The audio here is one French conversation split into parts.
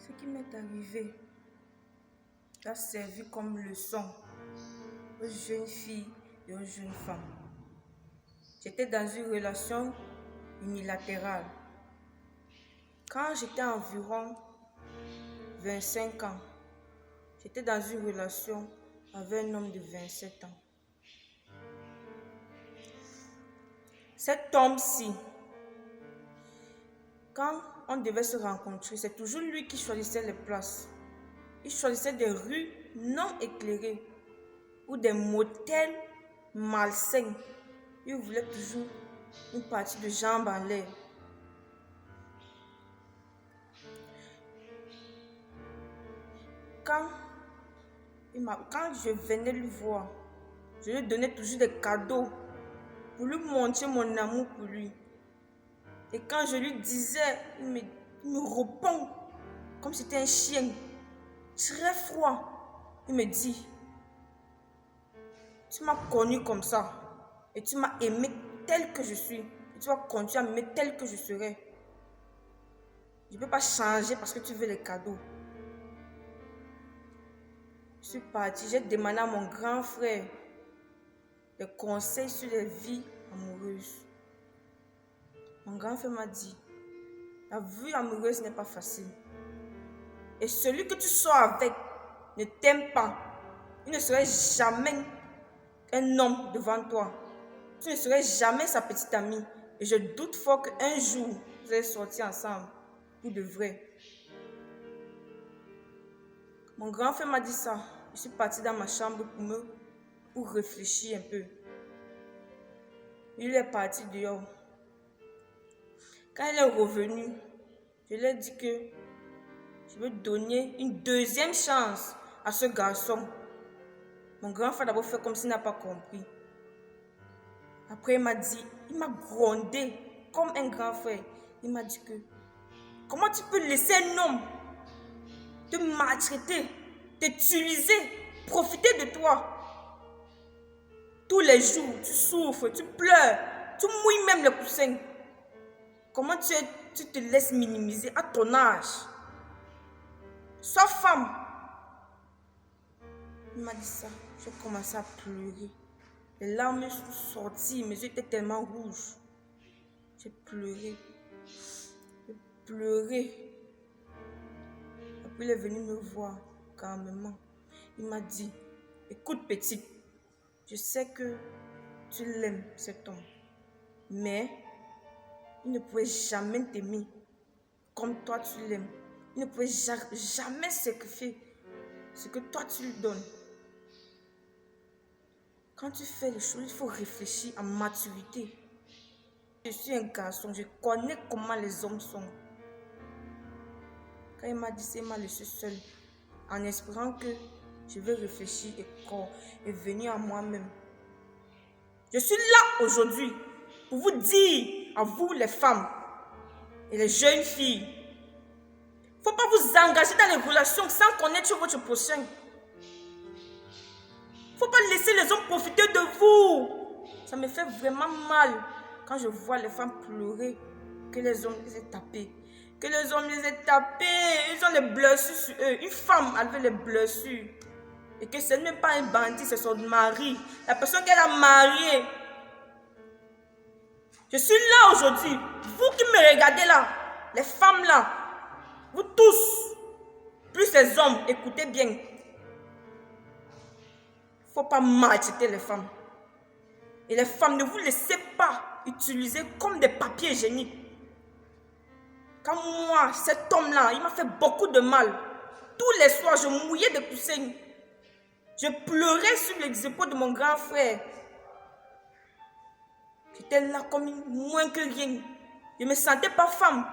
Ce qui m'est arrivé a servi comme leçon aux jeunes filles et aux jeunes femmes. J'étais dans une relation unilatérale. Quand j'étais environ 25 ans, j'étais dans une relation avec un homme de 27 ans. Cet homme-ci, quand on devait se rencontrer, c'est toujours lui qui choisissait les places. Il choisissait des rues non éclairées ou des motels malsains. Il voulait toujours une partie de jambes en l'air. Quand je venais le voir, je lui donnais toujours des cadeaux pour lui montrer mon amour pour lui. Et quand je lui disais, il me répond comme si c'était un chien, très froid. Il me dit, tu m'as connu comme ça et tu m'as aimé tel que je suis. Et tu vas continuer à m'aimer tel que je serai. Je ne peux pas changer parce que tu veux les cadeaux. Je suis partie, j'ai demandé à mon grand frère des conseils sur les vies amoureuses. Mon grand frère m'a dit, la vie amoureuse n'est pas facile. Et celui que tu sors avec ne t'aime pas. Il ne serait jamais un homme devant toi. Tu ne serais jamais sa petite amie. Et je doute fort qu'un jour, vous allez sortir ensemble. Pour de vrai. Mon grand frère m'a dit ça. Je suis partie dans ma chambre pour réfléchir un peu. Il est parti dehors. Quand il est revenu, je lui ai dit que je veux donner une deuxième chance à ce garçon. Mon grand frère d'abord fait comme s'il n'a pas compris. Après, il m'a grondé comme un grand frère. Il m'a dit que comment tu peux laisser un homme te maltraiter, t'utiliser, profiter de toi. Tous les jours, tu souffres, tu pleures, tu mouilles même les coussins. Comment tu te laisses minimiser à ton âge? Sois femme. Il m'a dit ça. J'ai commencé à pleurer. Les larmes sont sorties, mes yeux étaient tellement rouges. J'ai pleuré. J'ai pleuré. Après, il est venu me voir calmement. Il m'a dit, écoute petite, je sais que tu l'aimes cet homme, mais il ne pouvait jamais t'aimer comme toi tu l'aimes. Il ne pouvait jamais sacrifier ce que toi tu lui donnes. Quand tu fais les choses, il faut réfléchir à maturité. Je suis un garçon, je connais comment les hommes sont. Quand il m'a dit ça, il m'a laissé seul, en espérant que je vais réfléchir et venir à moi-même. Je suis là aujourd'hui pour vous dire, à vous les femmes et les jeunes filles, il ne faut pas vous engager dans les relations sans connaître votre prochain. Il ne faut pas laisser les hommes profiter de vous. Ça me fait vraiment mal quand je vois les femmes pleurer que les hommes les aient tapés. Que les hommes les aient tapés. Ils ont les blessures sur eux. Une femme avait les blessures. Et que ce n'est même pas un bandit, c'est son mari. La personne qu'elle a mariée. Je suis là aujourd'hui. Vous qui me regardez là, les femmes là, vous tous, plus les hommes, écoutez bien. Il ne faut pas maltraiter les femmes. Et les femmes, ne vous laissez pas utiliser comme des papiers hygiéniques. Quand moi, cet homme-là, il m'a fait beaucoup de mal. Tous les soirs, je mouillais de coussins. Je pleurais sur les épaules de mon grand frère. J'étais là comme moins que rien. Je ne me sentais pas femme.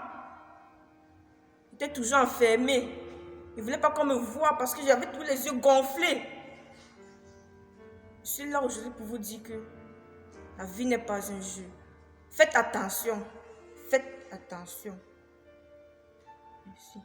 J'étais toujours enfermée. Il ne voulait pas qu'on me voie parce que j'avais tous les yeux gonflés. Je suis là aujourd'hui pour vous dire que la vie n'est pas un jeu. Faites attention. Faites attention. Merci.